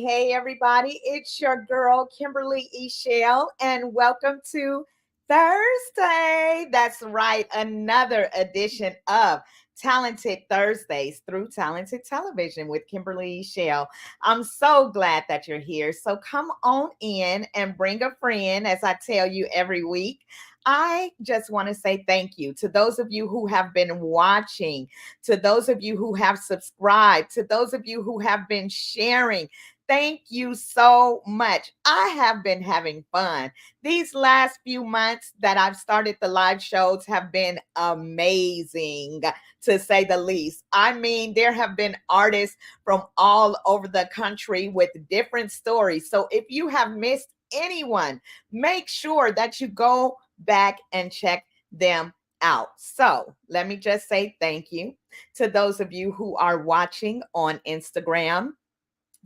Hey, everybody. It's your girl, Kimberly Eichelle, and welcome to Thursday. That's right, another edition of Talented Thursdays through Talented Television with Kimberly Eichelle. I'm so glad that you're here. So come on in and bring a friend, as I tell you every week. I just want to say thank you to those of you who have been watching, to those of you who have subscribed, to those of you who have been sharing. Thank you so much. I have been having fun. These last few months that I've started the live shows have been amazing, to say the least. I mean, there have been artists from all over the country with different stories. So if you have missed anyone, make sure that you go back and check them out. So let me just say thank you to those of you who are watching on Instagram,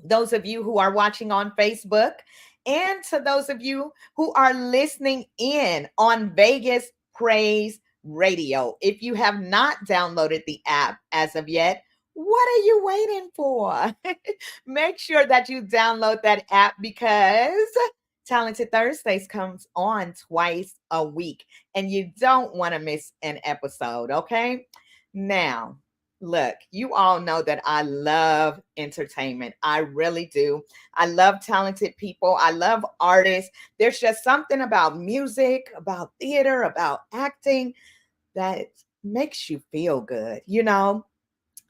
those of you who are watching on Facebook, and to those of you who are listening in on Vegas Praise Radio. If you have not downloaded the app as of yet, what are you waiting for? Make sure that you download that app because Talented Thursdays comes on twice a week and you don't want to miss an episode, okay? Now, look, you all know that I love entertainment. I really do. I love talented people. I love artists. There's just something about music, about theater, about acting that makes you feel good.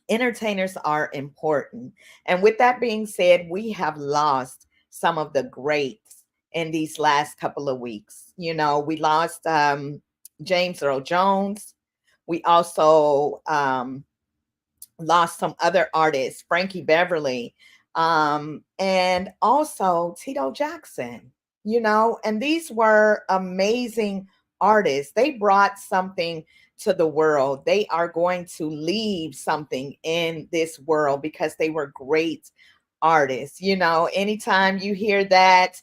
Entertainers are important. And with that being said, we have lost some of the greats in these last couple of weeks. We lost James Earl Jones. We also lost some other artists, Frankie Beverly, and also Tito Jackson, and these were amazing artists. They brought something to the world. They are going to leave something in this world because they were great artists. Anytime you hear that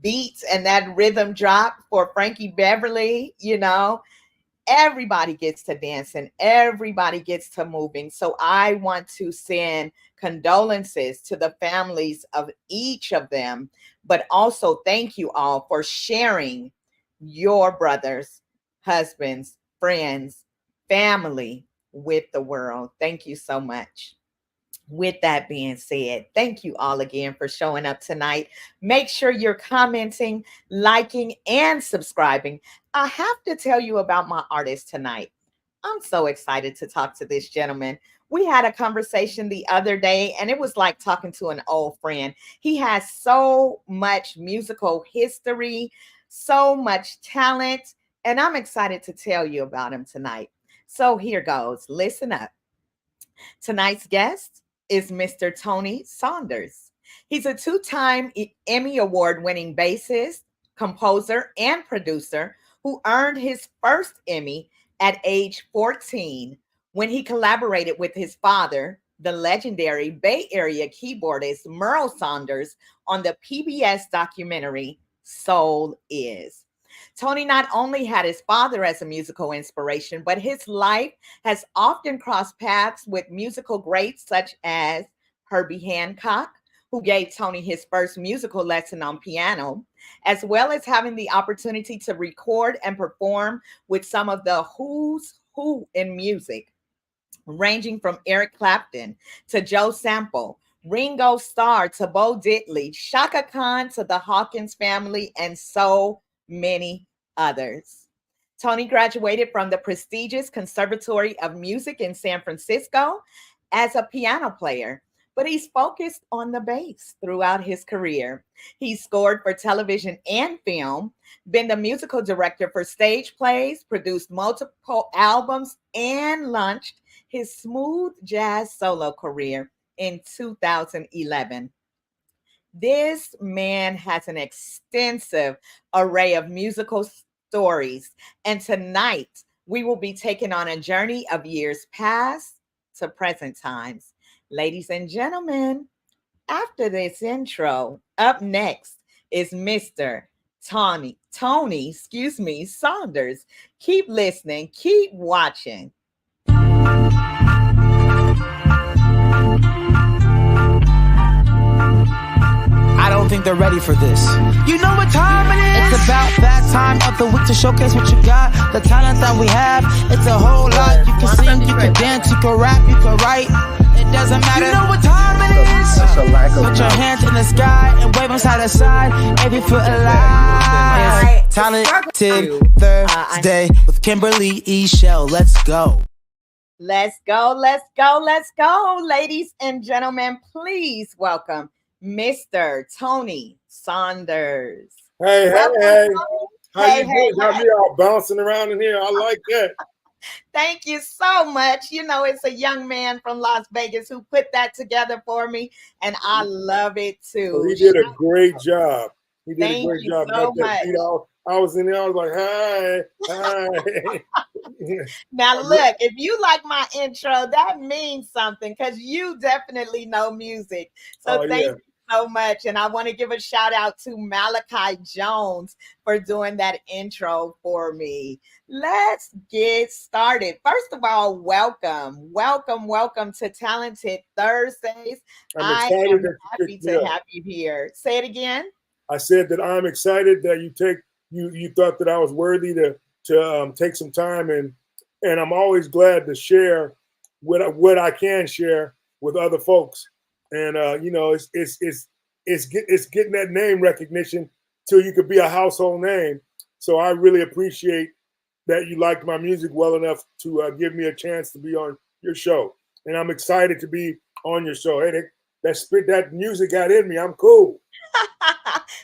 beat and that rhythm drop for Frankie Beverly, everybody gets to dancing, everybody gets to moving. So I want to send condolences to the families of each of them, but also thank you all for sharing your brothers, husbands, friends, family with the world. Thank you so much. With that being said, thank you all again for showing up tonight. Make sure you're commenting, liking, and subscribing. I have to tell you about my artist tonight. I'm so excited to talk to this gentleman. We had a conversation the other day, and it was like talking to an old friend. He has so much musical history, so much talent, and I'm excited to tell you about him tonight. So here goes. Listen up. Tonight's guest is Mr. Tony Saunders. He's a two-time Emmy Award winning bassist, composer, and producer who earned his first Emmy at age 14 when he collaborated with his father, the legendary Bay Area keyboardist Merle Saunders, on the PBS documentary Soul Is. Tony not only had his father as a musical inspiration, but his life has often crossed paths with musical greats such as Herbie Hancock, who gave Tony his first musical lesson on piano, as well as having the opportunity to record and perform with some of the who's who in music, ranging from Eric Clapton to Joe Sample, Ringo Starr to Bo Diddley, Shaka Khan to the Hawkins family, and so many others. Tony graduated from the prestigious Conservatory of Music in San Francisco as a piano player, but he's focused on the bass throughout his career. He's scored for television and film, been the musical director for stage plays, produced multiple albums, and launched his smooth jazz solo career in 2011. This man has an extensive array of musical stories, and tonight we will be taking on a journey of years past to present times. Ladies and gentlemen, after this intro, up next is Mr. Tony, Saunders. Keep listening, keep watching. I don't think they're ready for this. You know what time it is? It's about that time of the week to showcase what you got, the talent that we have. It's a whole lot. You can sing, you can dance, you can rap, you can write. It doesn't matter. You know what time it is? Put your hands in the sky and wave them side to side. Every foot alive. Talented Thursday with Kimberly Eichelle. Let's go. Let's go, let's go, let's go. Ladies and gentlemen, please welcome Mr. Tony Saunders. Hey, Welcome, hey. Tony. How you doing? Got me all bouncing around in here. I like that. Thank you so much. You know, it's a young man from Las Vegas who put that together for me, and I love it too. Well, he did a great job. He did Thank a great you job. so much. I was in there. I was like, hi. Now, look, if you like my intro, that means something because you definitely know music. So thank you so much. And I want to give a shout out to Malachi Jones for doing that intro for me. Let's get started. First of all, welcome to Talented Thursdays. I am happy to have you here. Say it again. I said that I'm excited that you thought that I was worthy to take some time, and I'm always glad to share what I can share with other folks. And you know, it's getting that name recognition till you could be a household name. So I really appreciate that you liked my music well enough to give me a chance to be on your show. And I'm excited to be on your show. Hey, that music got in me. I'm cool.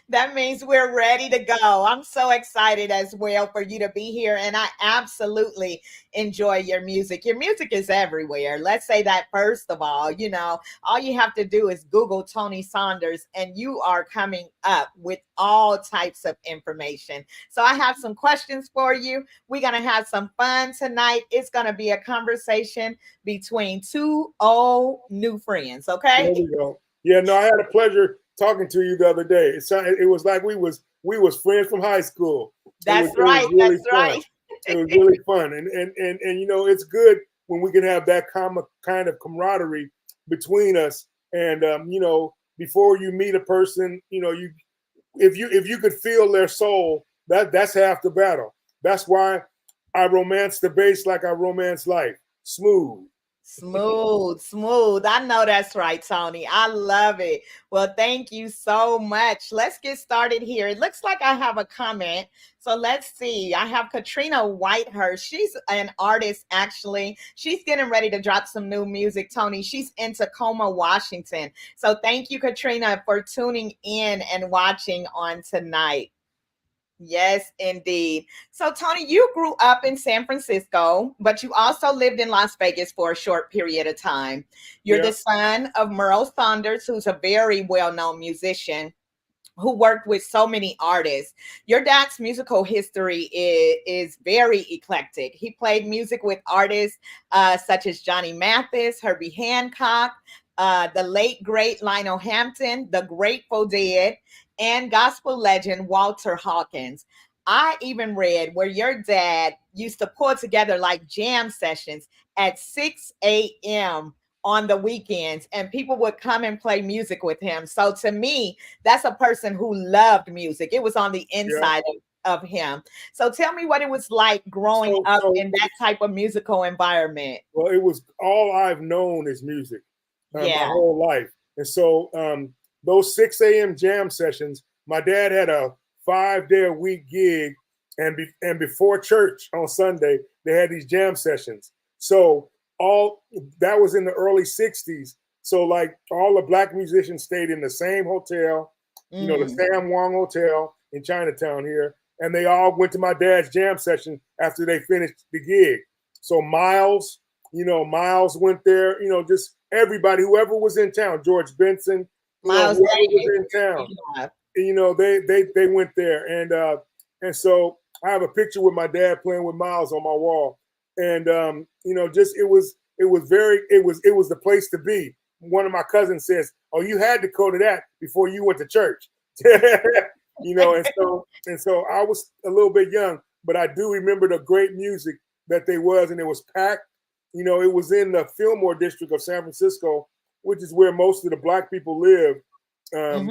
That means we're ready to go. I'm so excited as well for you to be here. And I absolutely enjoy your music. Your music is everywhere. Let's say that first of all. You know, all you have to do is Google Tony Saunders and you are coming up with all types of information. So I have some questions for you. We're going to have some fun tonight. It's going to be a conversation between two old new friends. Okay. There we go. Yeah, no, I had a pleasure talking to you the other day. It was like we was friends from high school. That's right. Really that's fun. right. It was really fun, and you know, it's good when we can have that kind of camaraderie between us. And you know, before you meet a person, you know, if you could feel their soul, that's half the battle. That's why I romance the bass like I romance life. Smooth. I know that's right, Tony. I love it. Well, thank you so much. Let's get started here. It looks like I have a comment. So let's see. I have Katrina Whitehurst. She's an artist, actually. She's getting ready to drop some new music, Tony. She's in Tacoma, Washington. So thank you, Katrina, for tuning in and watching on tonight. Yes, indeed. So, Tony, you grew up in San Francisco, but you also lived in Las Vegas for a short period of time. You're the son of Merle Saunders, who's a very well-known musician who worked with so many artists. Your dad's musical history is very eclectic. He played music with artists such as Johnny Mathis, Herbie Hancock, the late, great Lionel Hampton, the Grateful Dead, and gospel legend Walter Hawkins. I even read where your dad used to pull together like jam sessions at 6 a.m. on the weekends, and people would come and play music with him. So to me, that's a person who loved music. It was on the inside of him. So tell me what it was like growing up in that type of musical environment. Well, it was all I've known is music my whole life. And so those 6 a.m. jam sessions, my dad had a 5-day-a-week gig, and before church on Sunday, they had these jam sessions. So all that was in the early 60s. So like all the black musicians stayed in the same hotel, the Sam Wong Hotel in Chinatown here, and they all went to my dad's jam session after they finished the gig. So Miles went there, just everybody, whoever was in town, George Benson, Miles whoever was in town, they went there. And so I have a picture with my dad playing with Miles on my wall. And, just, it was the place to be. One of my cousins says, "Oh, you had to go to that before you went to church." And so I was a little bit young, but I do remember the great music that they was, and it was packed. It was in the Fillmore district of San Francisco, which is where most of the black people live. And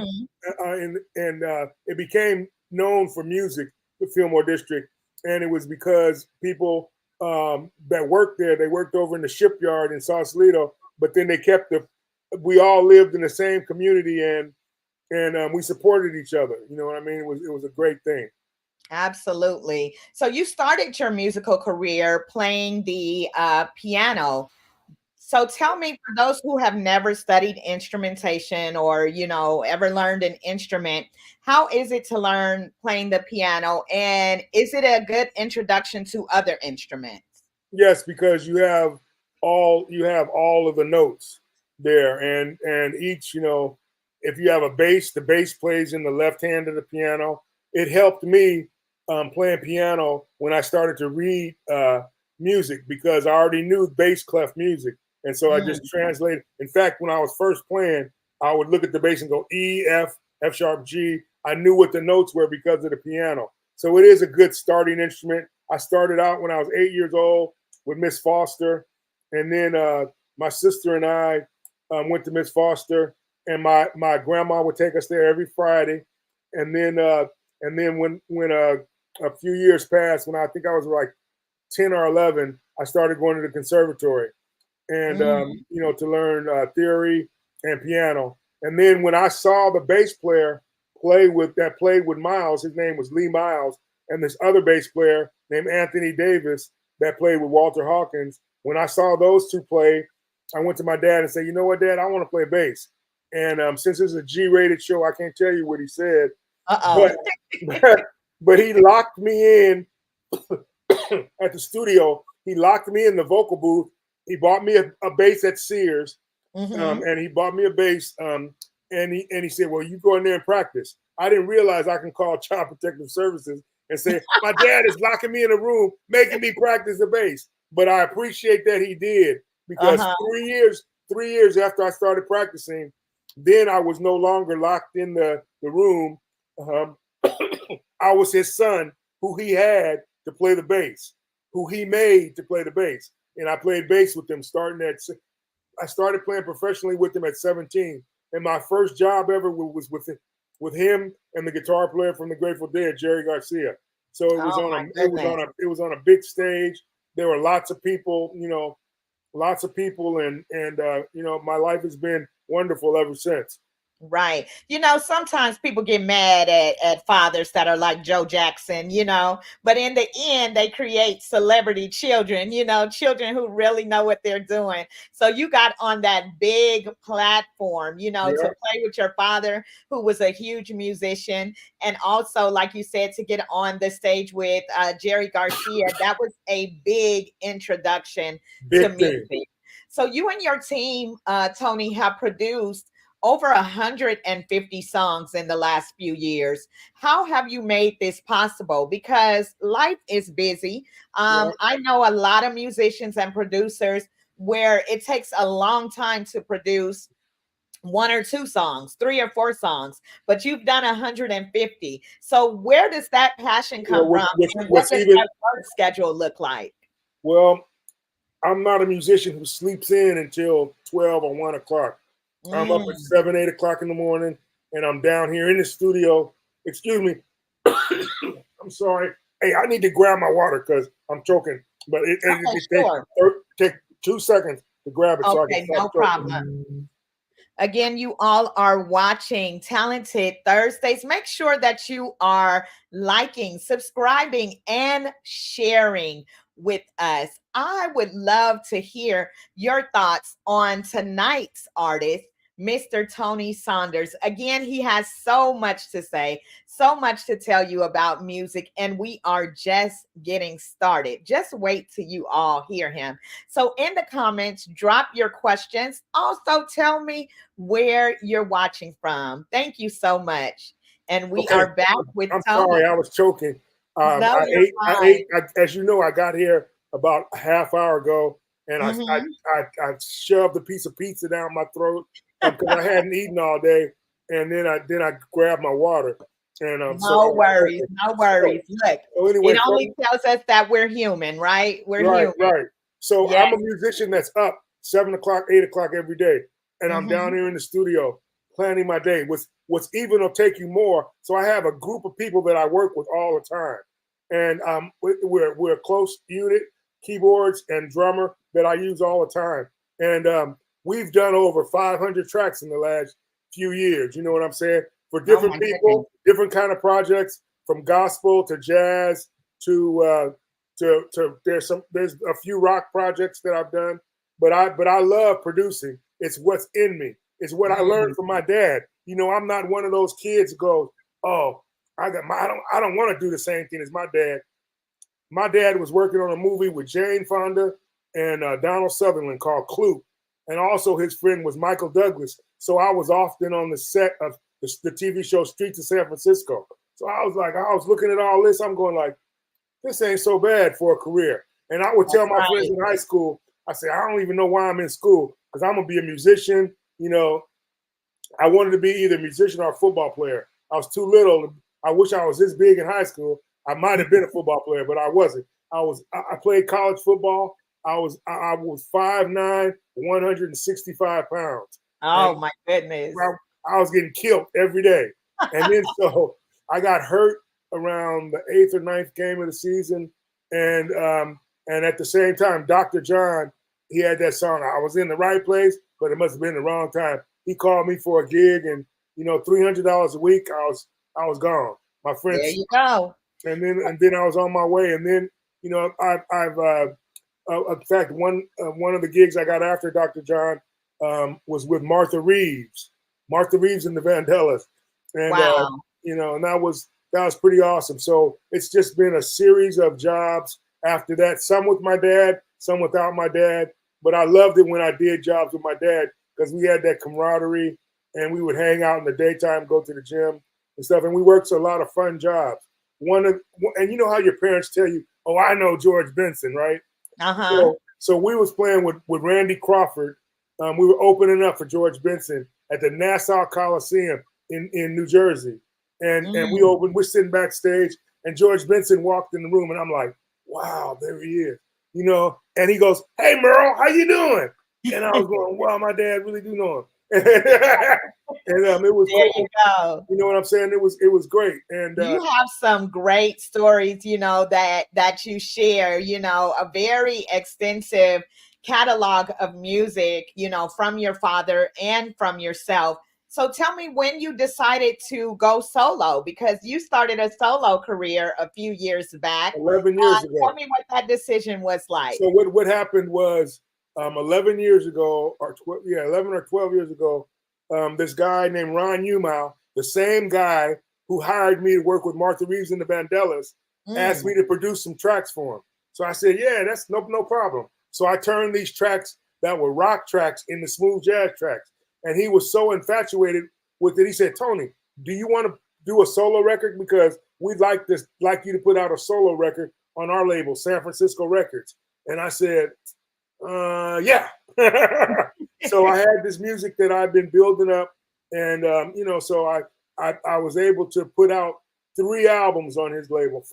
it became known for music, the Fillmore district. And it was because people that worked there, they worked over in the shipyard in Sausalito, but then we all lived in the same community, and we supported each other. You know what I mean? It was a great thing. Absolutely. So you started your musical career playing the piano. So tell me, for those who have never studied instrumentation or, ever learned an instrument, how is it to learn playing the piano? And is it a good introduction to other instruments? Yes, because you have all of the notes there, and each, if you have a bass, the bass plays in the left hand of the piano. It helped me playing piano when I started to read music, because I already knew bass clef music. And so I just translated. In fact, when I was first playing, I would look at the bass and go E, F, F sharp, G. I knew what the notes were because of the piano. So it is a good starting instrument. I started out when I was 8 years old with Miss Foster. And then my sister and I went to Miss Foster, and my grandma would take us there every Friday. And then when a few years passed, when I think I was like 10 or 11, I started going to the conservatory, and to learn theory and piano. And then when I saw the bass player played with Miles, his name was Lee Miles, and this other bass player named Anthony Davis that played with Walter Hawkins. When I saw those two play, I went to my dad and said, "You know what, Dad, I want to play bass." And since it's a G-rated show, I can't tell you what he said. But he locked me in at the studio. He locked me in the vocal booth. He bought me a bass at Sears, and he bought me a bass. And he said, "Well, you go in there and practice." I didn't realize I can call Child Protective Services and say, "My dad is locking me in a room, making me practice the bass." But I appreciate that he did, because 3 years after I started practicing, then I was no longer locked in the room. I was his son, who he had to play the bass, who he made to play the bass. And I played bass with him I started playing professionally with him at 17. And my first job ever was with him and the guitar player from the Grateful Dead, Jerry Garcia. So it was on a big stage. There were lots of people, and my life has been wonderful ever since. Right. Sometimes people get mad at fathers that are like Joe Jackson, but in the end, they create celebrity children, children who really know what they're doing. So you got on that big platform, to play with your father, who was a huge musician. And also, like you said, to get on the stage with Jerry Garcia, that was a big introduction to music. So you and your team, Tony, have produced over 150 songs in the last few years. How have you made this possible? Because life is busy. I know a lot of musicians and producers where it takes a long time to produce 1 or 2 songs, 3 or 4 songs, but you've done 150. So where does that passion come from? And what does that work schedule look like? Well, I'm not a musician who sleeps in until 12 or 1 o'clock. I'm up at 7, 8 o'clock in the morning, and I'm down here in the studio. Excuse me. I'm sorry. Hey, I need to grab my water because I'm choking. But it take 2 seconds to grab it. Okay, so no problem. Again, you all are watching Talented Thursdays. Make sure that you are liking, subscribing, and sharing. with us. I would love to hear your thoughts on tonight's artist, Mr. Tony Saunders. Again, he has so much to say, so much to tell you about music, and we are just getting started. Just wait till you all hear him. So, in the comments, drop your questions. Also, tell me where you're watching from. Thank you so much. And we are back with I'm Tony. sorry, I was choking. No, I ate. As you know, I got here about a half hour ago, and I shoved a piece of pizza down my throat because I hadn't eaten all day, and then I grabbed my water. And no worries. Look, so anyway, it only tells us that we're human, right? We're human. Right. So Yes. I'm a musician that's up 7 o'clock, 8 o'clock every day, and I'm down here in the studio planning my day. What's even will take you more. So I have a group of people that I work with all the time, and we're a close unit, keyboards and drummer that I use all the time. And we've done over 500 tracks in the last few years. You know what I'm saying? For different people, different kind of projects, from gospel to jazz to there's a few rock projects that I've done. But I love producing. It's what's in me. It's what I learned from my dad. You know, I'm not one of those kids who goes, "Oh, I don't want to do the same thing as my dad." My dad was working on a movie with Jane Fonda and Donald Sutherland called Clue, and also his friend was Michael Douglas. So I was often on the set of the TV show Streets of San Francisco. So I was looking at all this. I'm going like, this ain't so bad for a career. And I would tell my friends in high school, I said, I don't even know why I'm in school because I'm gonna be a musician. You know, I wanted to be either a musician or a football player. I was too little. I wish I was this big in high school. I might have been a football player, but I wasn't. I played college football. I was 5'9", 165 pounds. Oh, my goodness. I was getting killed every day. And then so I got hurt around the 8th or 9th game of the season. And at the same time, Dr. John, he had that song, I was in the right place, but it must have been the wrong time. He called me for a gig, and $300 a week, I was gone. My friends. There you go. And then I was on my way. And then, I've in fact, one of the gigs I got after Dr. John was with Martha Reeves and the Vandellas. And, wow. And that was pretty awesome. So it's just been a series of jobs after that, some with my dad, some without my dad. But I loved it when I did jobs with my dad because we had that camaraderie and we would hang out in the daytime, go to the gym and stuff. And we worked a lot of fun jobs. And you know how your parents tell you, oh, I know George Benson, right? Uh-huh. So we was playing with Randy Crawford. We were opening up for George Benson at the Nassau Coliseum in New Jersey. And we're sitting backstage, and George Benson walked in the room, and I'm like, wow, there he is. And he goes, hey, Merle, how you doing? And I was going, wow, my dad really do know him. And it was there cool. You go. You know what I'm saying? It was great. And you have some great stories, that you share, a very extensive catalog of music, from your father and from yourself. So tell me when you decided to go solo, because you started a solo career a few years back. 11 years ago. Tell me what that decision was like. So what happened was 11 years ago, 11 or 12 years ago, this guy named Ron Umau, the same guy who hired me to work with Martha Reeves and the Vandellas, asked me to produce some tracks for him. So I said, yeah, that's no problem. So I turned these tracks that were rock tracks into smooth jazz tracks. And he was so infatuated with it. He said, Tony, do you want to do a solo record? Because we'd like you to put out a solo record on our label, San Francisco Records. And I said, yeah. So I had this music that I've been building up. And, so I was able to put out 4 albums on his label.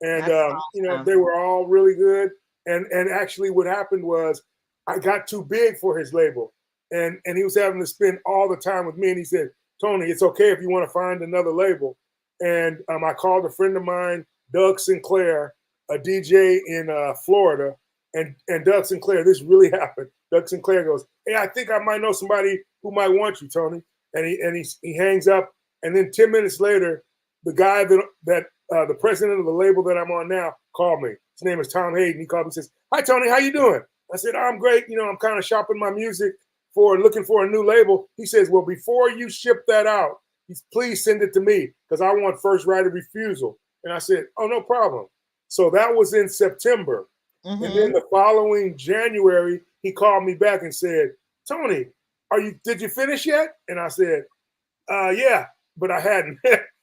And, awesome. They were all really good. And actually what happened was I got too big for his label. And he was having to spend all the time with me. And he said, Tony, it's okay if you want to find another label. And I called a friend of mine, Doug Sinclair, a DJ in Florida. And Doug Sinclair, this really happened. Doug Sinclair goes, hey, I think I might know somebody who might want you, Tony. And he hangs up. And then 10 minutes later, the guy that the president of the label that I'm on now called me. His name is Tom Hayden. He called me and says, "Hi, Tony, how you doing?" I said, "I'm great. I'm kind of shopping my music looking for a new label." He says, "Well, before you ship that out, please send it to me because I want first right of refusal." And I said, "Oh, no problem." So that was in September. And then the following January, he called me back and said, "Tony, did you finish yet?" And I said, "Yeah, but I hadn't."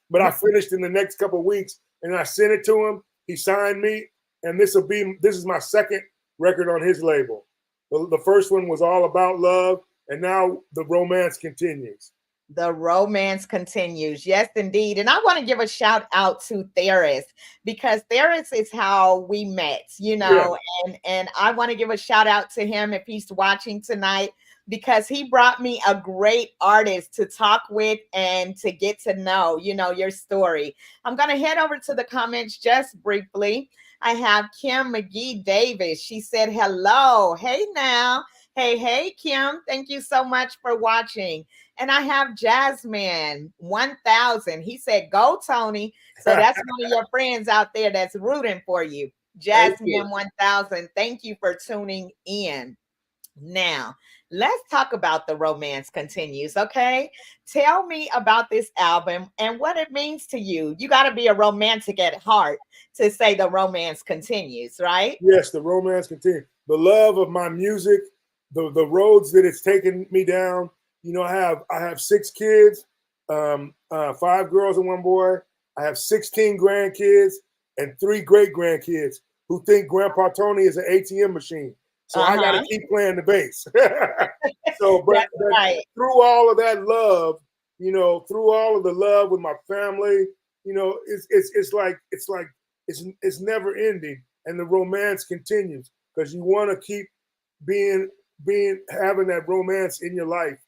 But I finished in the next couple of weeks, and I sent it to him. He signed me, and this is my second record on his label. The first one was All About Love, and now The Romance Continues. The romance continues. Yes, indeed. And I want to give a shout out to Theris because Theris is how we met, and I want to give a shout out to him if he's watching tonight because he brought me a great artist to talk with and to get to know, your story. I'm going to head over to the comments just briefly. I have Kim McGee Davis. She said, "Hello. Hey now. Hey, Kim. Thank you so much for watching." And I have Jasmine 1000. He said, "Go, Tony." So that's one of your friends out there that's rooting for you. Jasmine 1000. Thank you for tuning in. Now, let's talk about The Romance Continues, okay? Tell me about this album and what it means to you. You got to be a romantic at heart to say The Romance Continues, right? Yes, The Romance Continues. The love of my music, the roads that it's taken me down. I have 6 kids, 5 girls and 1 boy. I have 16 grandkids and 3 great grandkids who think Grandpa Tony is an ATM machine. So I got to keep playing the bass. But right. Through all of that love, through all of the love with my family, it's never ending, and the romance continues because you want to keep having that romance in your life,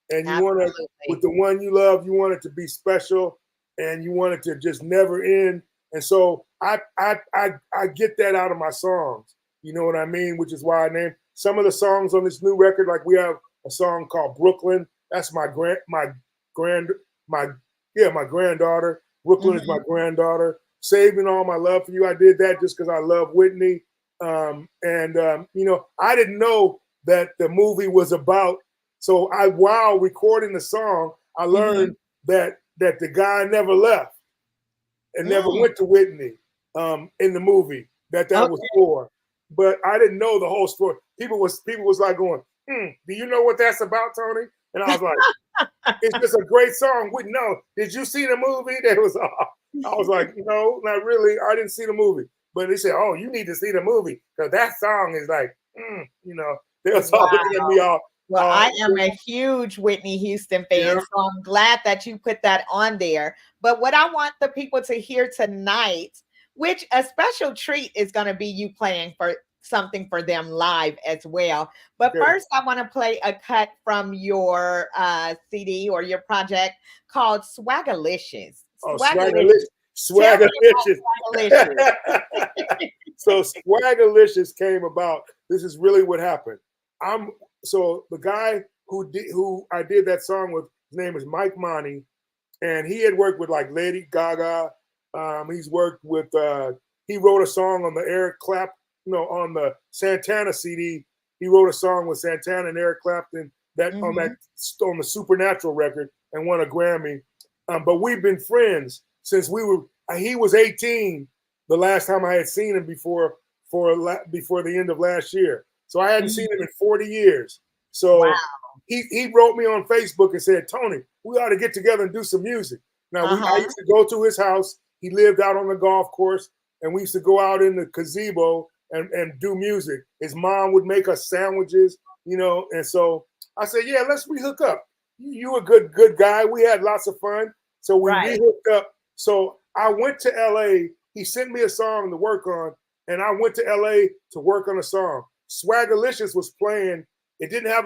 and you want to, with the one you love, you want it to be special, and you want it to just never end. And so I get that out of my songs. You know what I mean? Which is why I named some of the songs on this new record. Like we have a song called Brooklyn. That's my granddaughter. Brooklyn is my granddaughter. Saving All My Love For You. I did that just because I love Whitney. I didn't know that the movie was about. So while recording the song, I learned that the guy never left and never went to Whitney in the movie that was for. But I didn't know the whole story. People was like going, "Do you know what that's about, Tony?" And I was like, "It's just a great song." No, did you see the movie? I was like, "No, not really. I didn't see the movie." But they said, "Oh, you need to see the movie because that song is like, They was all looking at me all. Well, I am a huge Whitney Houston fan, so I'm glad that you put that on there. But what I want the people to hear tonight, which a special treat is going to be you playing for something for them live as well. But first, I want to play a cut from your CD or your project called Swagalicious. Oh, Swagalicious. Swagalicious. So Swagalicious came about. This is really what happened. So the guy who I did that song with, his name is Mike Monty, and he had worked with like Lady Gaga. He's worked with. He wrote a song on the Eric Clapton, on the Santana CD. He wrote a song with Santana and Eric Clapton on the Supernatural record and won a Grammy. But we've been friends since he was 18 the last time I had seen him before the end of last year. So I hadn't seen him in 40 years. So he wrote me on Facebook and said, "Tony, we ought to get together and do some music." Now I used to go to his house. He lived out on the golf course, and we used to go out in the gazebo and do music. His mom would make us sandwiches, and so I said, "Yeah, let's rehook up. You a good guy. We had lots of fun." So we rehooked up. So I went to LA. He sent me a song to work on, and I went to LA to work on a song. Swagalicious was playing. It didn't have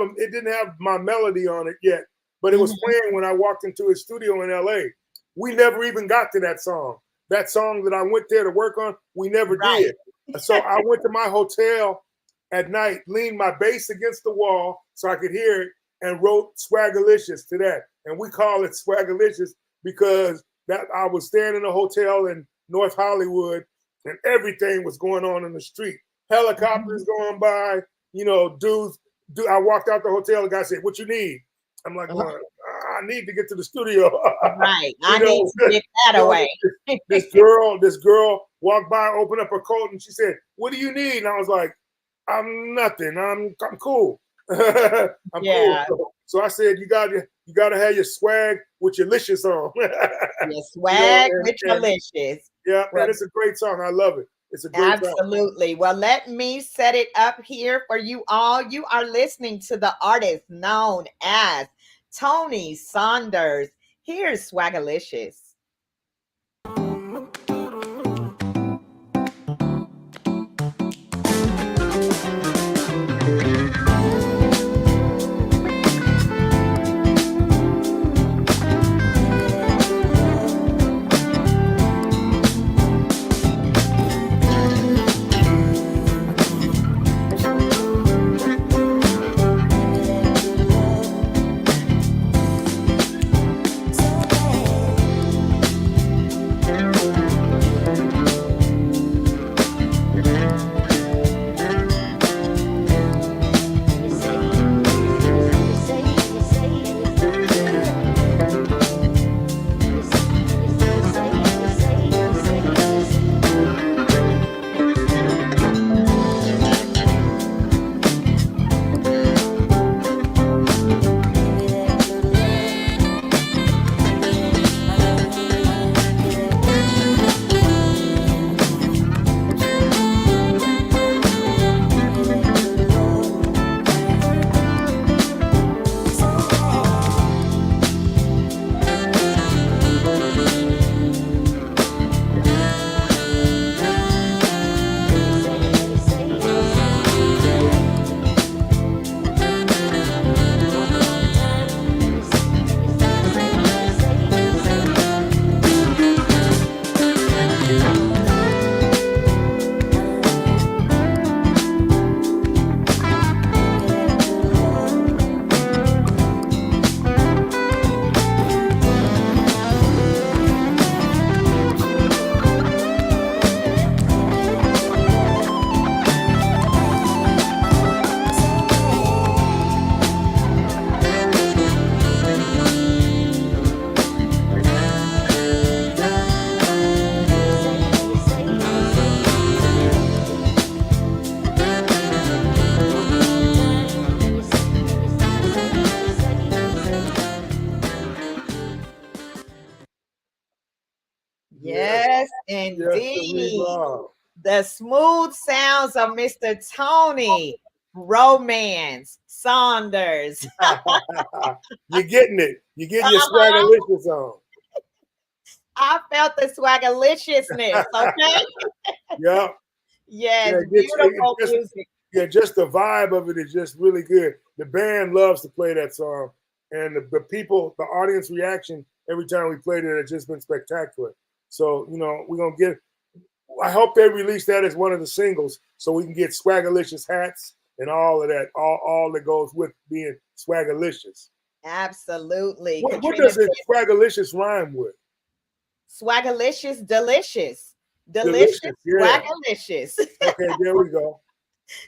my melody on it yet, but it was playing when I walked into his studio in LA. We never even got to that song. That song that I went there to work on, we never did. So I went to my hotel at night, leaned my bass against the wall so I could hear it, and wrote Swagalicious to that. And we call it Swagalicious because that I was staying in a hotel in North Hollywood, and everything was going on in the street. Helicopters going by, dudes. I walked out the hotel. The guy said, "What you need?" I'm like, "Well, I need to get to the studio." Right. I need to get that away. This girl walked by, opened up her coat, and she said, "What do you need?" And I was like, "I'm nothing. I'm cool. I'm cool." So I said, "You gotta have your swag with your licious on." Your swag with your licious. Yeah, and it's a great song. I love it. It's a great Absolutely. song. Well, let me set it up here for you all. You are listening to the artist known as Tony Saunders. Here's Swagalicious. Yes, indeed. The smooth sounds of Mr. Tony Romance Saunders. You're getting it. You're getting your Swagalicious on. I felt the Swagaliciousness, okay? Yeah. Yes, beautiful music. Yeah, just the vibe of it is just really good. The band loves to play that song. And the people, the audience reaction every time we played it has just been spectacular. So, we're going to get, I hope they release that as one of the singles so we can get Swagalicious hats and all of that, all that goes with being Swagalicious. Absolutely. What does it Swagalicious rhyme with? Swagalicious, delicious. Delicious, yeah. Swagalicious. Okay, there we go.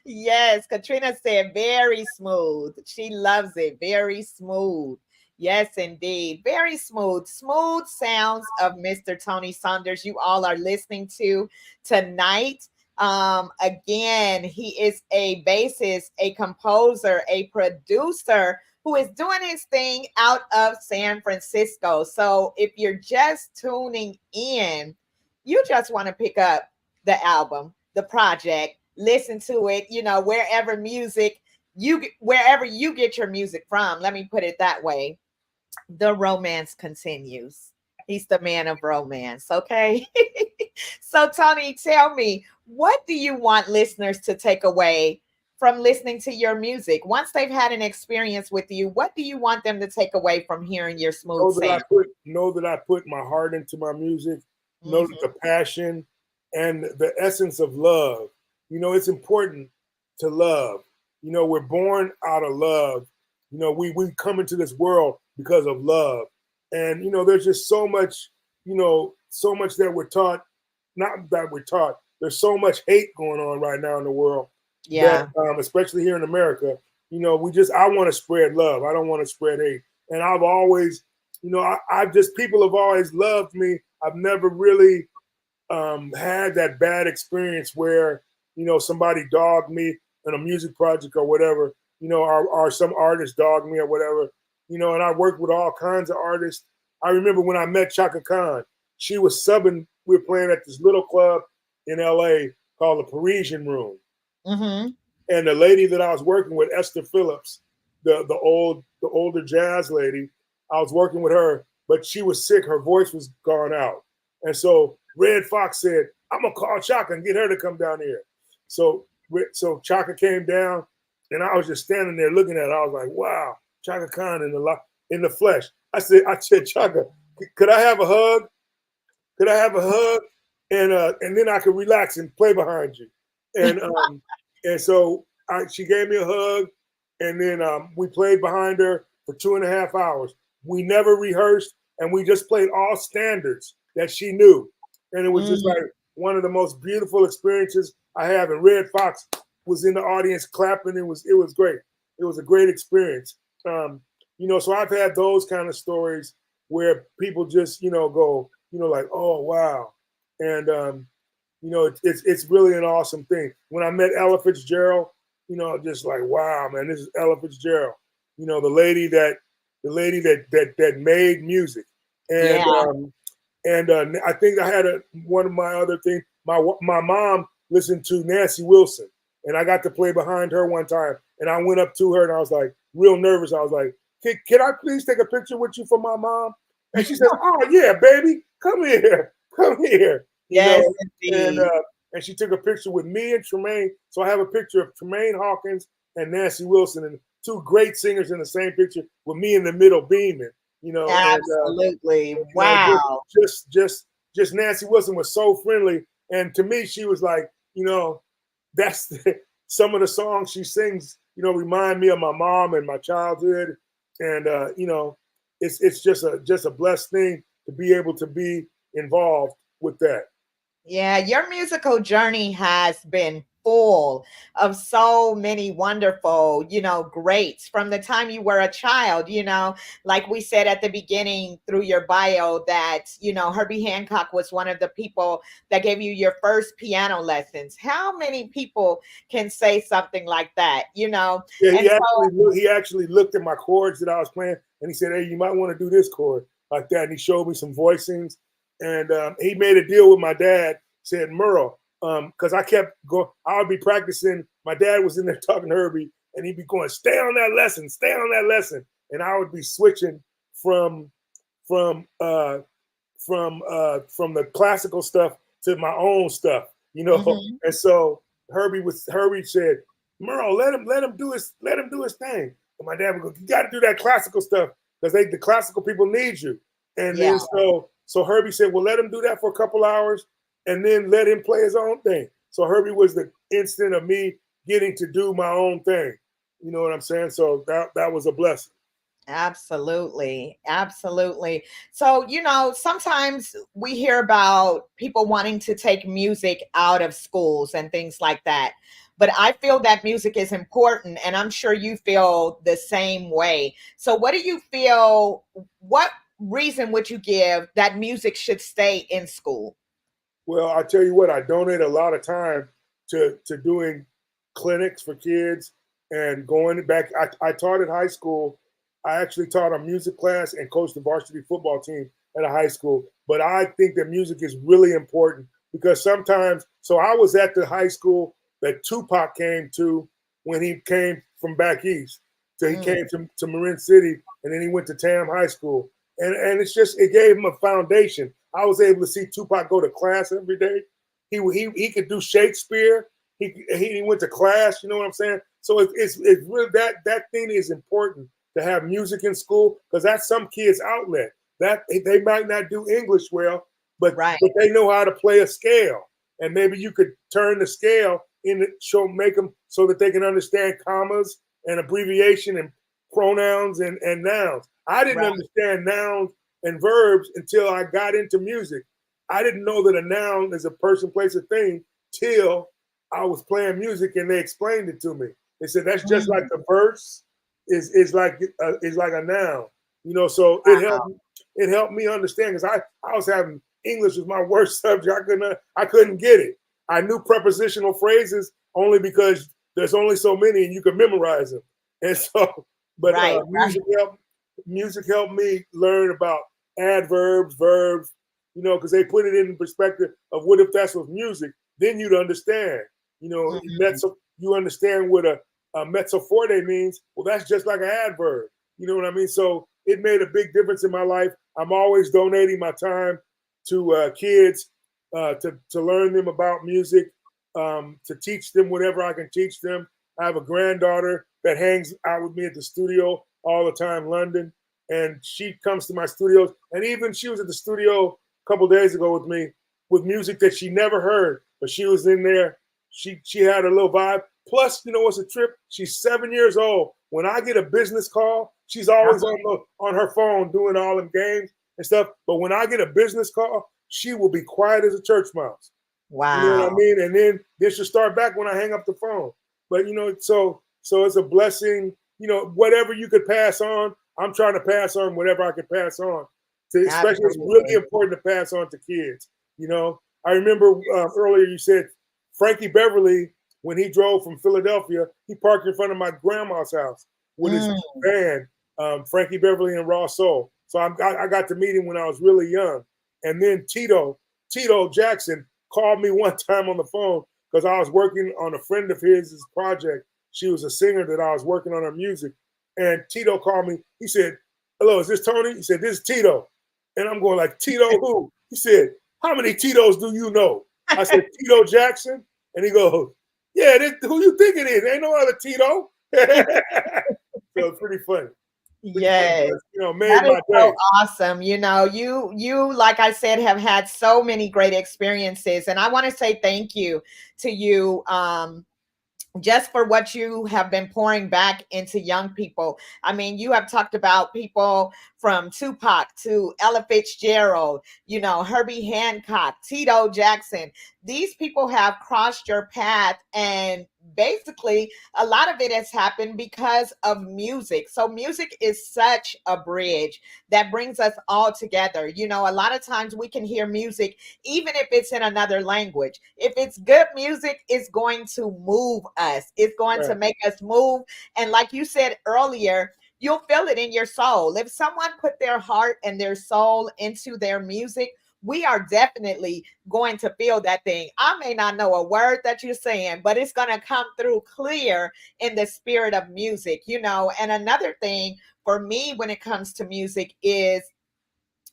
Yes, Katrina said very smooth. She loves it. Very smooth. Yes, indeed. Very smooth. Smooth sounds of Mr. Tony Saunders you all are listening to tonight. Again, he is a bassist, a composer, a producer who is doing his thing out of San Francisco. So if you're just tuning in, you just want to pick up the album, the project, listen to it, wherever you get your music from. Let me put it that way. The romance continues. He's the man of romance. Okay. So Tony, tell me, what do you want listeners to take away from listening to your music? Once they've had an experience with you, what do you want them to take away from hearing your smooth sound? Know that I put my heart into my music. Know that the passion and the essence of love. It's important to love. We're born out of love. We come into this world because of love. And, there's just so much that we're taught not that we're taught. There's so much hate going on right now in the world. Yeah. That, especially here in America, I want to spread love. I don't want to spread hate. And I've always, people have always loved me. I've never really had that bad experience where, somebody dogged me in a music project or whatever, or some artist dogged me or whatever, and I worked with all kinds of artists. I remember when I met Chaka Khan, she was subbing. We were playing at this little club in LA called the Parisian Room. Mm-hmm. And the lady that I was working with, Esther Phillips, the older jazz lady, I was working with her, but she was sick. Her voice was gone out. And so Red Fox said, I'm going to call Chaka and get her to come down here. So Chaka came down, and I was just standing there looking at her. I was like, wow, Chaka Khan in the flesh. I said, Chaka, could I have a hug? Could I have a hug? And then I could relax and play behind you. And so she gave me a hug, and then we played behind her for 2.5 hours. We never rehearsed, and we just played all standards that she knew. And it was just like one of the most beautiful experiences I have. And Red Fox was in the audience clapping. It was great. It was a great experience. So I've had those kind of stories where people just, go, like, oh, wow. And, it's really an awesome thing. When I met Ella Fitzgerald, just like, wow, man, this is Ella Fitzgerald. The lady that made music. And I think I had one of my other things. My mom listened to Nancy Wilson, and I got to play behind her one time. And I went up to her and I was like, real nervous. I was like, can I please take a picture with you for my mom? And she says, oh yeah, baby, come here. Yes, and she took a picture with me and Tremaine. So I have a picture of Tremaine Hawkins and Nancy Wilson, and two great singers in the same picture with me in the middle beaming. Absolutely. Wow. Just Nancy Wilson was so friendly, and to me, she was like, that's some of the songs she sings. Remind me of my mom and my childhood, and it's just a blessed thing to be able to be involved with that. Yeah, your musical journey has been full of so many wonderful, greats from the time you were a child, like we said at the beginning through your bio that, Herbie Hancock was one of the people that gave you your first piano lessons. How many people can say something like that, Yeah, he actually looked at my chords that I was playing, and he said, hey, you might want to do this chord like that. And he showed me some voicings. And he made a deal with my dad, said, Merle, because I kept going, I would be practicing. My dad was in there talking to Herbie, and he'd be going, stay on that lesson. And I would be switching from the classical stuff to my own stuff, Mm-hmm. And so Herbie said, Merle, let him do his thing. And my dad would go, you got to do that classical stuff because the classical people need you. And then so Herbie said, well, let him do that for a couple hours and then let him play his own thing. So Herbie was the instant of me getting to do my own thing. You know what I'm saying? So that was a blessing. Absolutely. So, sometimes we hear about people wanting to take music out of schools and things like that. But I feel that music is important, and I'm sure you feel the same way. So what do you feel, what reason would you give that music should stay in school? Well, I tell you what, I donate a lot of time to doing clinics for kids and going back. I taught at high school. I actually taught a music class and coached the varsity football team at a high school. But I think that music is really important because sometimes, so I was at the high school that Tupac came to when he came from back east. So he came to Marin City, and then he went to Tam High School. And it gave him a foundation. I was able to see Tupac go to class every day. He could do Shakespeare. He went to class. You know what I'm saying? So it's really that thing is important to have music in school because that's some kids' outlet. That they might not do English well, but they know how to play a scale, and maybe you could turn the scale make them so that they can understand commas and abbreviation and pronouns and nouns. I didn't understand nouns and verbs until I got into music. I didn't know that a noun is a person, place, or thing till I was playing music and they explained it to me. They said that's just like the verse is like a noun, you know. So it helped me understand because I was having English was my worst subject. I couldn't get it. I knew prepositional phrases only because there's only so many and you can memorize them. And so, but music helped me learn about adverbs, verbs, you know, because they put it in perspective of what if that's with music, then you'd understand, you know, you understand what a mezzo forte means. Well, that's just like an adverb, you know what I mean? So it made a big difference in my life. I'm always donating my time to kids to learn them about music, to teach them whatever I can teach them. I have a granddaughter that hangs out with me at the studio all the time, London, and she comes to my studios. And even she was at the studio a couple days ago with me with music that she never heard, but she was in there. She had a little vibe. Plus, you know what's a trip? She's 7 years old. When I get a business call, she's always on her phone doing all them games and stuff. But when I get a business call, she will be quiet as a church mouse. Wow. You know what I mean? And then she'll start back when I hang up the phone. But, you know, so it's a blessing. You know, whatever you could pass on, I'm trying to pass on whatever I can pass on. Especially, it's really important to pass on to kids. You know, I remember earlier you said Frankie Beverly, when he drove from Philadelphia, he parked in front of my grandma's house with his band, Frankie Beverly and Raw Soul. So I got to meet him when I was really young. And then Tito Jackson called me one time on the phone because I was working on a friend of his project. She was a singer that I was working on her music. And Tito called me. He said, "Hello, is this Tony?" He said, "This is Tito." And I'm going like, "Tito who?" He said, "How many Titos do you know?" I said, "Tito Jackson." And he goes, "Yeah, who you think it is? Ain't no other Tito." So it's pretty funny. Yes. You know, made that my is day. so awesome. You know, you, like I said, have had so many great experiences. And I want to say thank you to you. Just for what you have been pouring back into young people. I mean, you have talked about people from Tupac to Ella Fitzgerald, you know, Herbie Hancock, Tito Jackson. These people have crossed your path, and basically a lot of it has happened because of music. So music is such a bridge that brings us all together. You know, a lot of times we can hear music even if it's in another language. If it's good music, it's going to move us. It's going to make us move. And like you said earlier, you'll feel it in your soul. If someone put their heart and their soul into their music, we are definitely going to feel that thing. I may not know a word that you're saying, but it's going to come through clear in the spirit of music, you know. And another thing for me when it comes to music is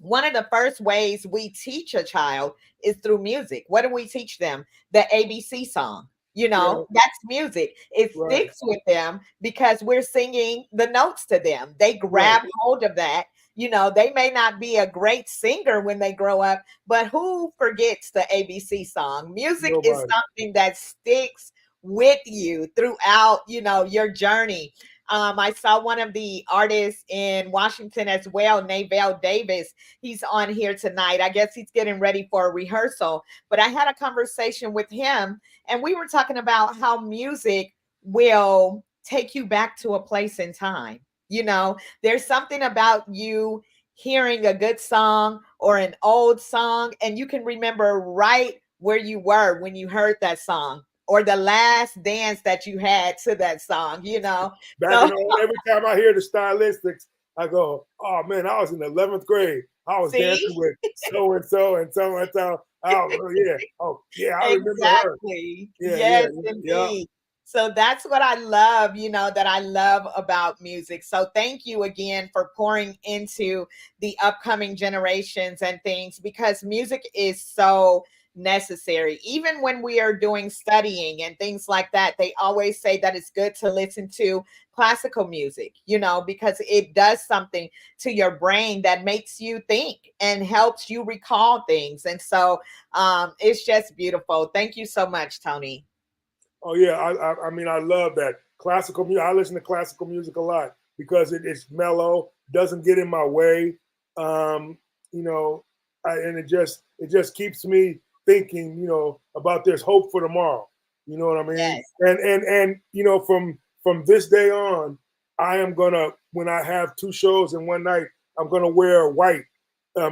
one of the first ways we teach a child is through music. What do we teach them? The ABC song. You know, that's music. It sticks with them because we're singing the notes to them. They grab hold of that. You know, they may not be a great singer when they grow up, but who forgets the ABC song? Music is something that sticks with you throughout, you know, your journey. I saw one of the artists in Washington as well, Navale Davis. He's on here tonight. I guess he's getting ready for a rehearsal. But I had a conversation with him, and we were talking about how music will take you back to a place in time. You know, there's something about you hearing a good song or an old song, and you can remember right where you were when you heard that song, or the last dance that you had to that song, you know. Every time I hear the stylistics, I go, "Oh man, I was in the 11th grade. I was dancing with so and so and so and so." Oh yeah, I remember her. Yes, indeed. So that's what I love, you know, that I love about music. So thank you again for pouring into the upcoming generations and things, because music is so necessary. Even when we are doing studying and things like that, they always say that it's good to listen to classical music, you know, because it does something to your brain that makes you think and helps you recall things. And so it's just beautiful. Thank you so much, Tony. Oh yeah, I mean, I love that classical music. I listen to classical music a lot because it's mellow, doesn't get in my way. You know, and it just keeps me thinking, you know, about there's hope for tomorrow. You know what I mean? Yes. And you know, from this day on, I am gonna, when I have 2 shows in one night, I'm gonna wear white,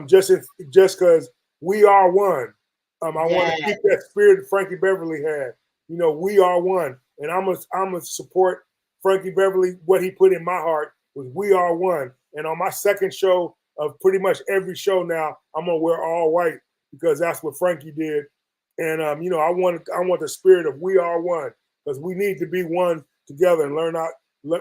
just because we are one. I want to keep that spirit Frankie Beverly had. You know, we are one, and I'm gonna support Frankie Beverly. What he put in my heart was we are one. And on my second show of pretty much every show now, I'm gonna wear all white because that's what Frankie did. And you know, I want the spirit of we are one, because we need to be one together and learn out.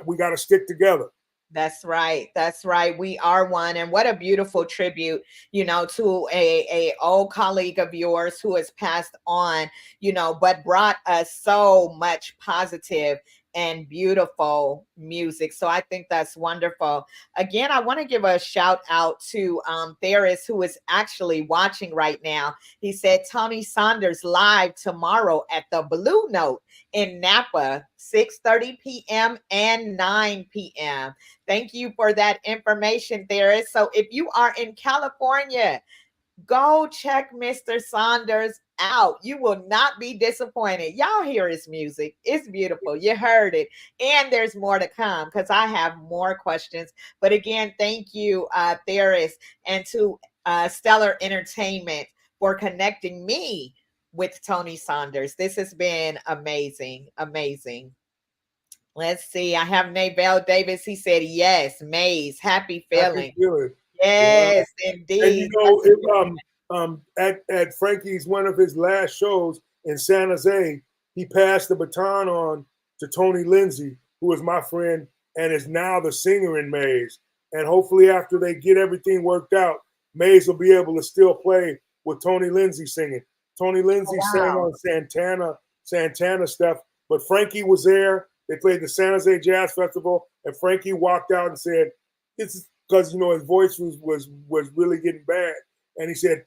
We got to stick together. That's right. That's right. We are one. And what a beautiful tribute, you know, to a old colleague of yours who has passed on, you know, but brought us so much positive and beautiful music. So I think that's wonderful. Again, I want to give a shout out to Theris, who is actually watching right now. He said Tony Saunders live tomorrow at the Blue Note in Napa, 6:30 p.m. and 9 p.m. Thank you for that information, Theris. So if you are in California, go check Mr. Saunders out. You will not be disappointed. Y'all hear his music. It's beautiful. You heard it. And there's more to come because I have more questions. But again, thank you, Theris, and to Stellar Entertainment for connecting me with Tony Saunders. This has been amazing. Amazing. Let's see. I have Navell Davis. He said, yes, Maze. Happy feeling. Happy feeling. Yes, And indeed. you know, at Frankie's, one of his last shows in San Jose, he passed the baton on to Tony Lindsay, who is my friend and is now the singer in Maze. And hopefully after they get everything worked out, Maze will be able to still play with Tony Lindsay singing. Tony Lindsay sang on Santana stuff, but Frankie was there. They played the San Jose Jazz Festival, and Frankie walked out and said, "This is," because, you know, his voice was really getting bad, and he said,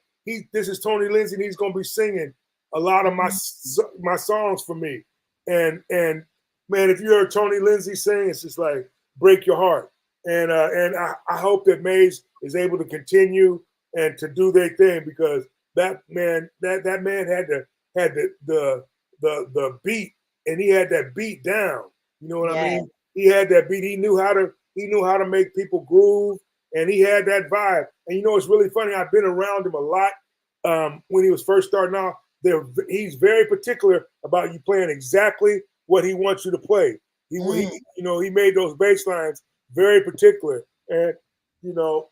"This is Tony Lindsay, and he's going to be singing a lot of my songs for me." And man, if you heard Tony Lindsay sing, it's just like break your heart. And I hope that Maze is able to continue and to do their thing, because that man had the beat, and he had that beat down. You know what I mean? He had that beat. He knew how to make people groove, and he had that vibe. And you know, it's really funny. I've been around him a lot when he was first starting out. He's very particular about you playing exactly what he wants you to play. He you know, he made those bass lines very particular, and you know,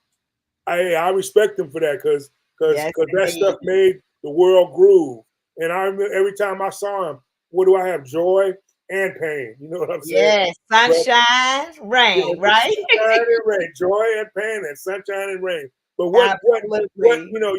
I respect him for that, because that stuff made the world groove. And I remember every time I saw him, what do I have? Joy and pain. You know what I'm saying? Yes, sunshine, rain, right? Sunshine and rain, joy and pain, and sunshine and rain. But what you know,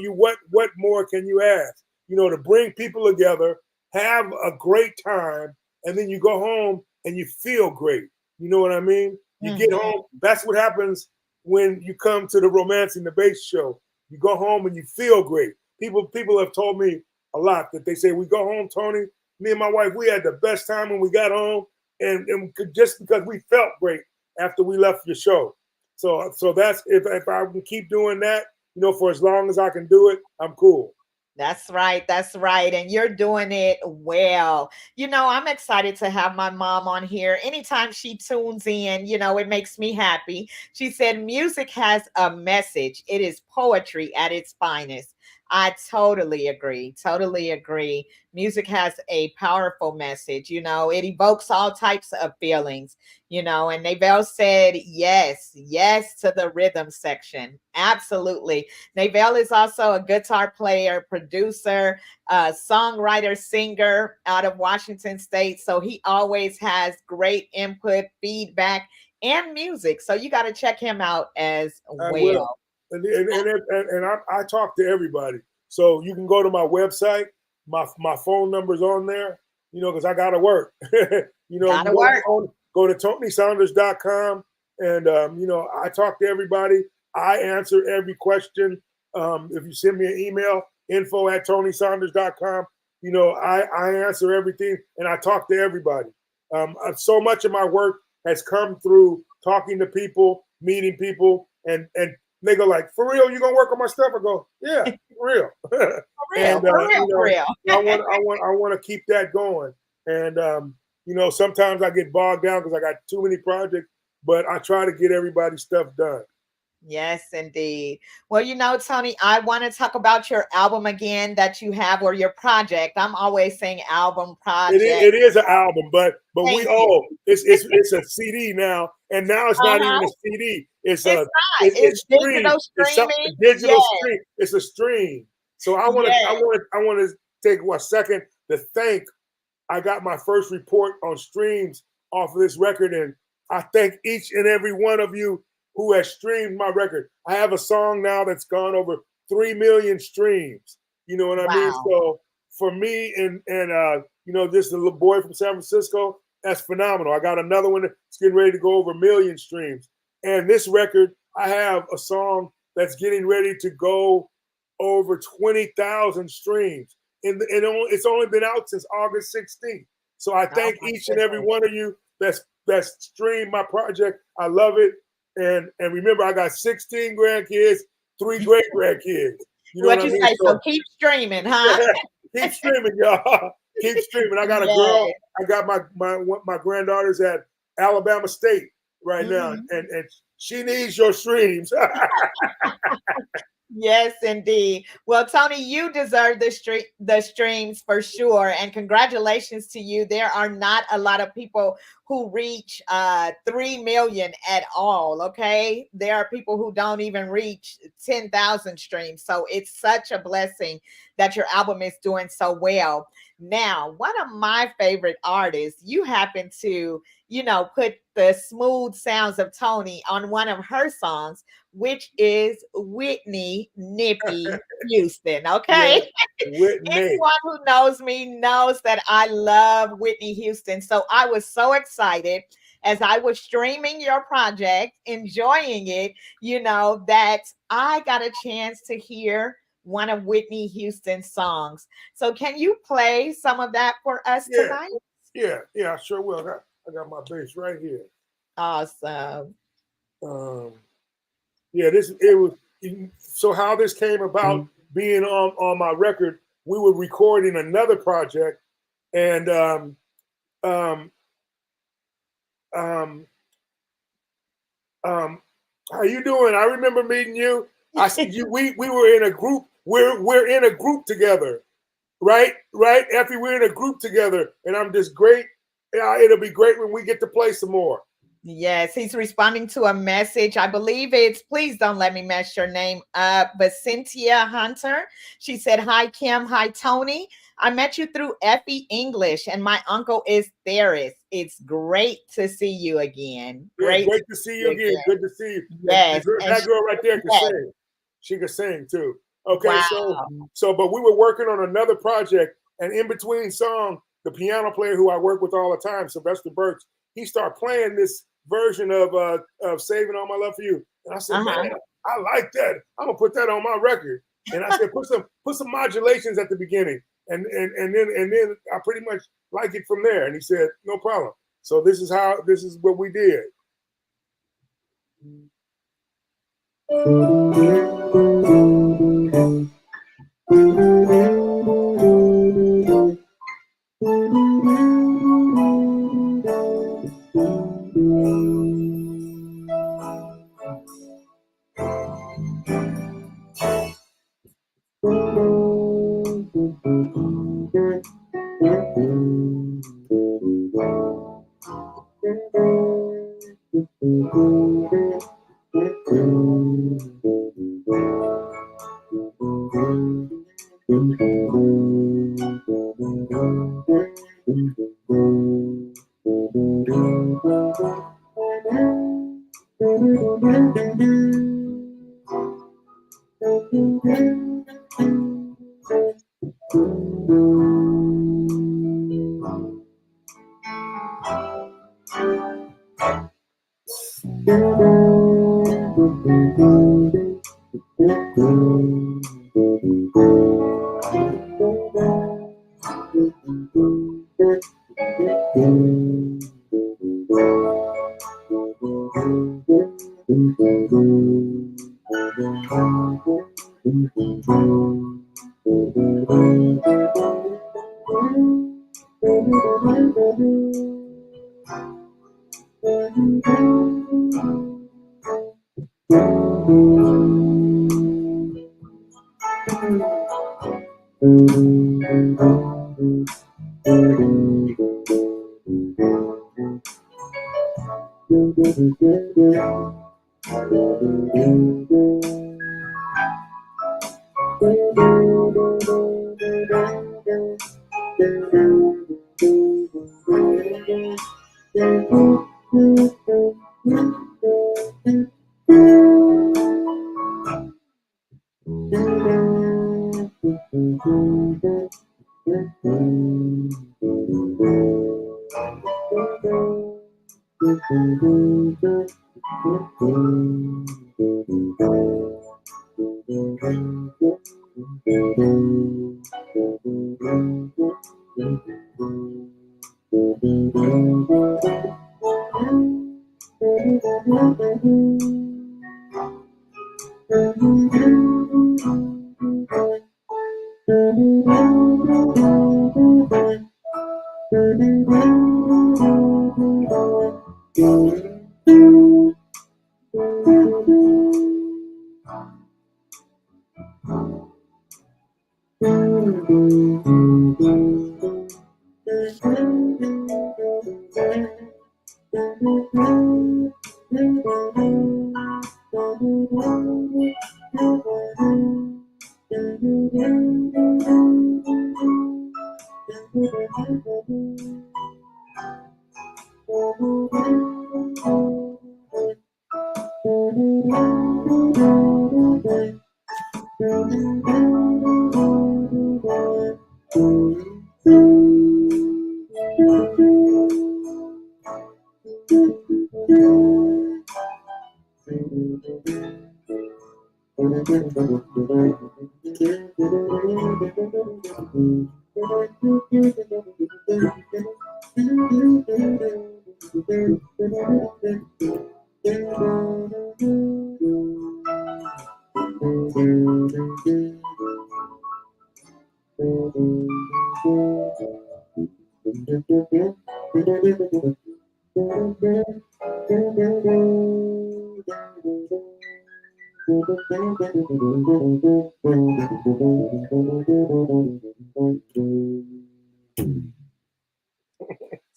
what more can you ask? You know, to bring people together, have a great time, and then you go home and you feel great. You know what I mean? You get home. That's what happens when you come to the Romancing the Bass show. You go home and you feel great. People have told me a lot that they say, we go home, Tony, me and my wife, we had the best time when we got home, and just because we felt great after we left your show. So that's, if I can keep doing that, you know, for as long as I can do it, I'm cool. That's right. That's right. And you're doing it well. You know, I'm excited to have my mom on here. Anytime she tunes in, you know, it makes me happy. She said, music has a message. It is poetry at its finest. I totally agree. Totally agree. Music has a powerful message. You know, it evokes all types of feelings, you know, and Navell said, yes to the rhythm section. Absolutely. Navell is also a guitar player, producer, songwriter, singer out of Washington State. So he always has great input, feedback, and music. So you got to check him out as well. And I talk to everybody. So you can go to my website. My phone number's on there, you know, because I got to work. You know, go to TonySaunders.com, and, you know, I talk to everybody. I answer every question. If you send me an email, info@TonySaunders.com, you know, I answer everything, and I talk to everybody. So much of my work has come through talking to people, meeting people, and And they go like, for real, you gonna work on my stuff? I go, yeah, for real. For real, And for real. I want to keep that going. And sometimes I get bogged down because I got too many projects, but I try to get everybody's stuff done. Yes, indeed. Well, Tony, I want to talk about your album again that you have, or your project. I'm always saying album project. It is an album, but Thank it's a CD now, and now it's not even a CD. It's digital streaming. It's digital stream. It's a stream. So I want to take a second to thank. I got my first report on streams off of this record, and I thank each and every one of you who has streamed my record. I have a song now that's gone over 3 million streams. You know what I mean? So for me and this little boy from San Francisco, that's phenomenal. I got another one that's getting ready to go over 1 million streams. And this record, I have a song that's getting ready to go over 20,000 streams. And it's only been out since August 16th. So I thank each and every one of you that's streamed my project. I love it. And remember, I got 16 grandkids, 3 great grandkids. You know what you say? So keep streaming, huh? Keep streaming, y'all. Keep streaming. I got a girl. I got my granddaughters at Alabama State right now, and she needs your streams. Yes, indeed. Well, Tony, you deserve the streams for sure. And congratulations to you. There are not a lot of people who reach 3 million at all. Okay. There are people who don't even reach 10,000 streams. So it's such a blessing that your album is doing so well. Now, one of my favorite artists, you happen to, put the smooth sounds of Tony on one of her songs, which is Whitney Nippy Houston. Okay. Yeah, anyone who knows me knows that I love Whitney Houston. So I was so excited as I was streaming your project, enjoying it, that I got a chance to hear one of Whitney Houston's songs. So can you play some of that for us tonight? Yeah, I sure will. I got my bass right here. Awesome. So how this came about being on my record, we were recording another project, and how you doing? I remember meeting you. I said we were in a group. We're in a group together, right? Effie, we're in a group together, and I'm just great. It'll be great when we get to play some more. Yes, he's responding to a message. I believe it's, please don't let me mess your name up, but Cynthia Hunter. She said, hi, Kim. Hi, Tony. I met you through Effie English, and my uncle is Theris. It's great to see you again. Great to see you again. Good to see you. Yes. That girl right there can sing. She can sing too. Okay, wow. But we were working on another project, and in between song, the piano player who I work with all the time, Sylvester Burks, he started playing this version of Saving All My Love for You. And I said, man, I like that. I'm gonna put that on my record. And I said, put some modulations at the beginning. And then I pretty much like it from there. And he said, no problem. So this is what we did.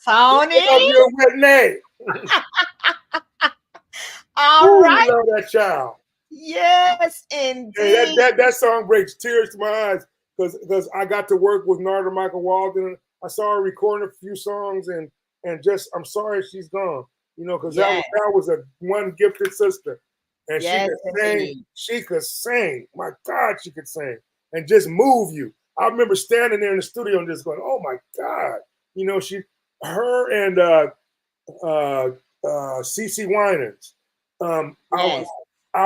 Tony. Love you, Whitney. All right. Love that child. Yes, indeed. Hey, that song brings tears to my eyes because I got to work with Narda Michael Walden. I saw her recording a few songs and just I'm sorry she's gone. You know, because that was a one gifted sister, and she could sing. She could sing. My God, she could sing and just move you. I remember standing there in the studio and just going, "Oh my God!" You know, her and CeCe Winans. I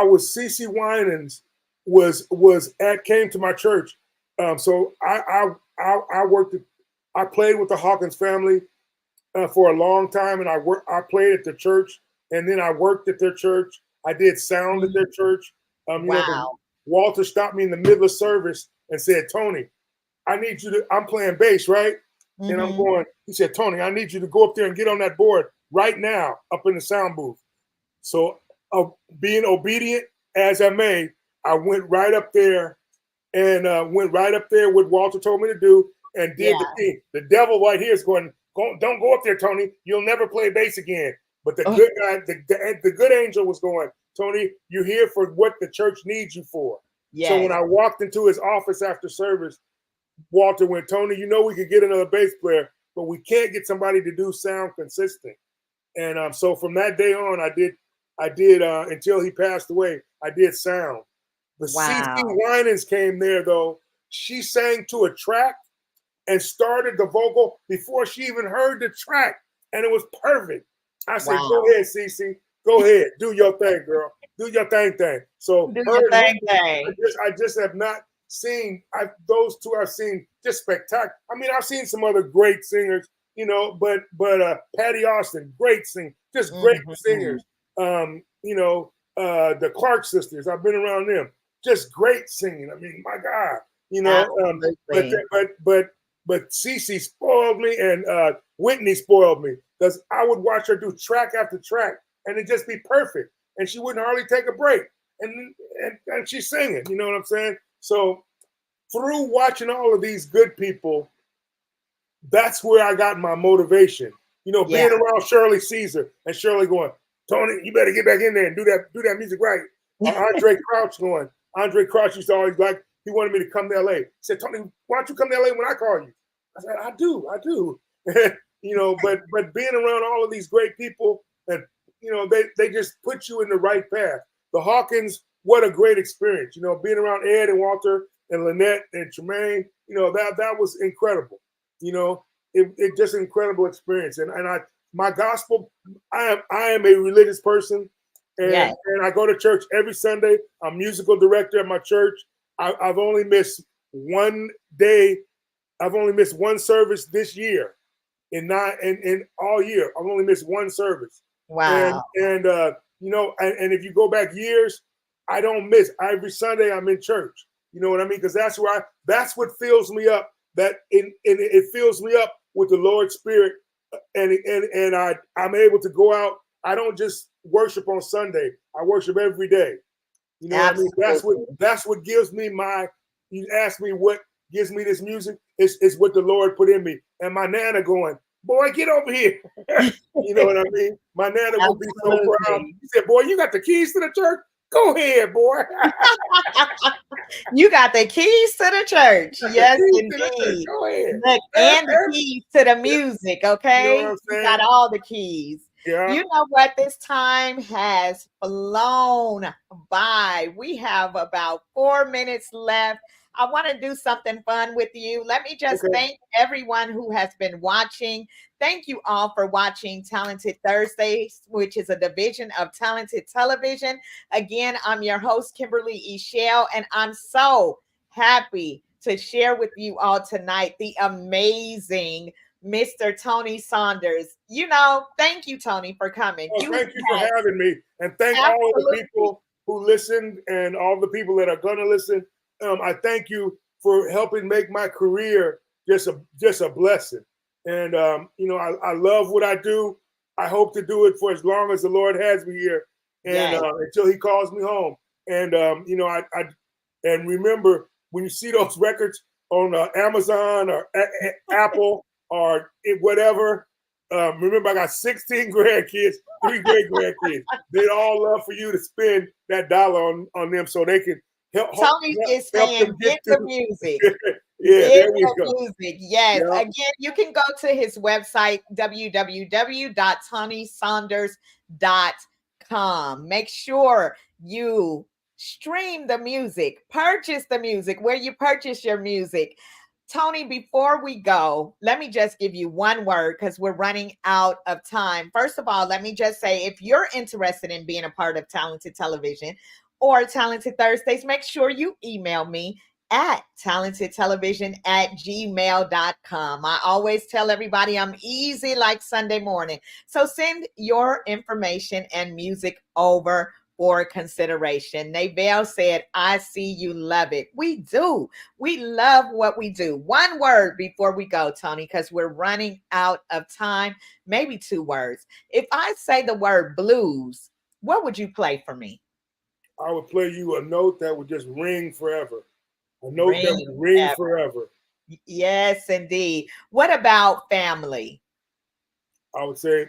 was CeCe Winans came to my church. So I worked. I played with the Hawkins family for a long time, and I played at the church, and then I worked at their church. I did sound at their church. You know, Walter stopped me in the middle of service and said, "Tony, I need you to. I'm playing bass, right?" Mm-hmm. And I'm going. He said, "Tony, I need you to go up there and get on that board right now, up in the sound booth." So, being obedient as I may, I went right up there and went right up there what Walter told me to do and did the thing. The devil right here is going, don't go up there, Tony. You'll never play bass again. But the good guy, the good angel was going, Tony, you're here for what the church needs you for. Yes. So when I walked into his office after service, Walter went, Tony, you know we could get another bass player, but we can't get somebody to do sound consistent. And so from that day on, I did until he passed away, I did sound. The CeCe Winans came there though. She sang to a track and started the vocal before she even heard the track, and it was perfect. I said, "Go ahead, CeCe. Go ahead, do your thing, girl. Do your thing." So do your thing. I just have not seen. Those two I've seen just spectacular. I mean, I've seen some other great singers, you know, but Patty Austin, great singer, just great singers. You know, the Clark sisters. I've been around them. just great singing. I mean, my God, you know. But Cece spoiled me, and Whitney spoiled me, because I would watch her do track after track, and it just be perfect, and she wouldn't hardly take a break, and she's singing. You know what I'm saying? So through watching all of these good people, that's where I got my motivation. You know, being around Shirley Caesar and Shirley going, Tony, you better get back in there and do that music right. Or Andre Crouch going. Andre Crouch used to always he wanted me to come to LA. He said, Tony, why don't you come to LA when I call you? I said, I do. You know, but being around all of these great people, and you know, they just put you in the right path. The Hawkins, what a great experience. You know, being around Ed and Walter and Lynette and Tremaine, you know, that was incredible. You know, it just an incredible experience. And my gospel, I am a religious person, and I go to church every Sunday. I'm musical director at my church. I've only missed one day. I've only missed one service this year, in all year. I've only missed one service. Wow. And you know, and if you go back years, I don't miss. Every Sunday I'm in church. You know what I mean? Because that's what fills me up. It fills me up with the Lord's Spirit, and I'm able to go out. I don't just worship on Sunday. I worship every day. You know what I mean? That's what gives me you ask me what gives me this music, is what the Lord put in me. And my nana going, boy, get over here. You know what I mean? My nana would be so proud. She said, boy, you got the keys to the church? Go ahead, boy. You got the keys to the church. Yes, indeed. Go ahead. Look, and the keys to the music, okay? You know what I'm saying? You got all the keys. Yeah. You know what? This time has flown by. We have about 4 minutes left. I want to do something fun with you. Let me just thank everyone who has been watching. Thank you all for watching Talented Thursdays, which is a division of Talented Television. Again, I'm your host, Kimberly Eichelle, and I'm so happy to share with you all tonight the amazing Mr. Tony Saunders. You know, thank you, Tony, for coming. Thank you for having me. And thank all the people who listened and all the people that are going to listen. I thank you for helping make my career just a blessing. And, you know, I love what I do. I hope to do it for as long as the Lord has me here, and until he calls me home. And, you know, and remember, when you see those records on Amazon or Apple or whatever, remember, I got 16 grandkids, 3 great grandkids. They'd all love for you to spend that dollar on them so they can Tony is saying, get the music. There we go. Music. Yes. Yeah. Again, you can go to his website, www.tonysaunders.com. Make sure you stream the music, purchase the music where you purchase your music. Tony, before we go, let me just give you one word because we're running out of time. First of all, let me just say, if you're interested in being a part of Talented Television or Talented Thursdays, make sure you email me at talentedtelevision@gmail.com. I always tell everybody I'm easy like Sunday morning. So send your information and music over for consideration. Navelle said, I see you love it. We do. We love what we do. One word before we go, Tony, because we're running out of time. Maybe 2 words. If I say the word blues, what would you play for me? I would play you a note that would just ring forever. A note that would ring forever. Yes, indeed. What about family? I would say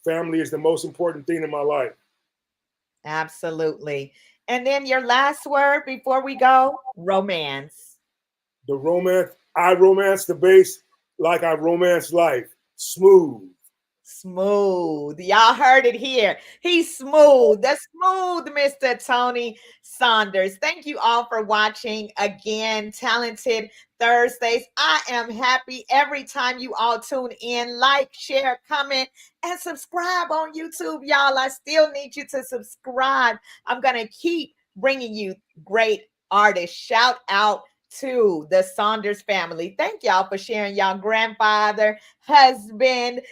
family is the most important thing in my life. Absolutely. And then your last word before we go, romance. The romance, I romance the bass like I romance life. Smooth. Smooth. Y'all heard it here. He's smooth. The smooth Mr. Tony Saunders. Thank you all for watching. Again, Talented Thursdays. I am happy every time you all tune in. Like, share, comment, and subscribe on YouTube, y'all. I still need you to subscribe. I'm going to keep bringing you great artists. Shout out to the Saunders family. Thank y'all for sharing y'all grandfather, husband,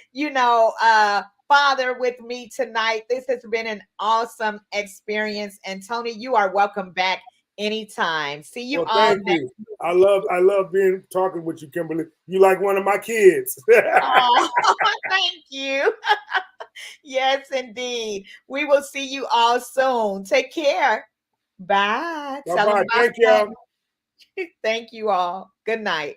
father with me tonight. This has been an awesome experience. And Tony, you are welcome back Anytime. See you Well, all thank next. you. I love being talking with you, Kimberly. You like one of my kids. Oh, thank you. Yes, indeed. We will see you all soon. Take care. Bye. Tell them Bye-bye. Thank bye. y'all. Thank you all. Good night.